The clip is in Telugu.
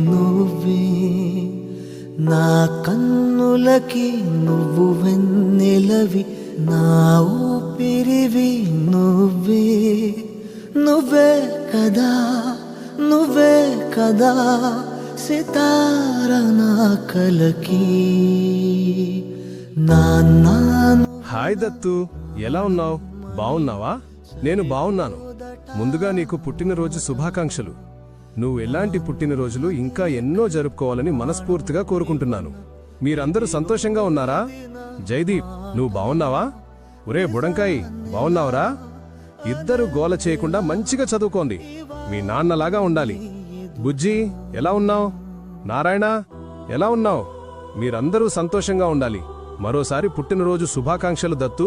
నువ్వే నా కన్నులకి నువ్వు వెన్నెలవి నా ఊపిరివి నువ్వే నువ్వే కదా నువ్వే కదా సితార నా కలకి నాన్న. హాయ్ దత్తు, ఎలా ఉన్నావు? బావున్నావా? నేను బావున్నాను. ముందుగా నీకు పుట్టినరోజు శుభాకాంక్షలు. నువ్వు ఎలాంటి పుట్టినరోజులు ఇంకా ఎన్నో జరుపుకోవాలని మనస్ఫూర్తిగా కోరుకుంటున్నాను. మీరందరూ సంతోషంగా ఉన్నారా? జైదీప్, నువ్వు బావున్నావా? ఒరే బుడంకాయి, బావున్నావురా? ఇద్దరు గోల చేయకుండా మంచిగా చదువుకోండి. మీ నాన్నలాగా ఉండాలి. బుజ్జి, ఎలా ఉన్నావు? నారాయణ, ఎలా ఉన్నావు? మీరందరూ సంతోషంగా ఉండాలి. మరోసారి పుట్టినరోజు శుభాకాంక్షలు దత్తు.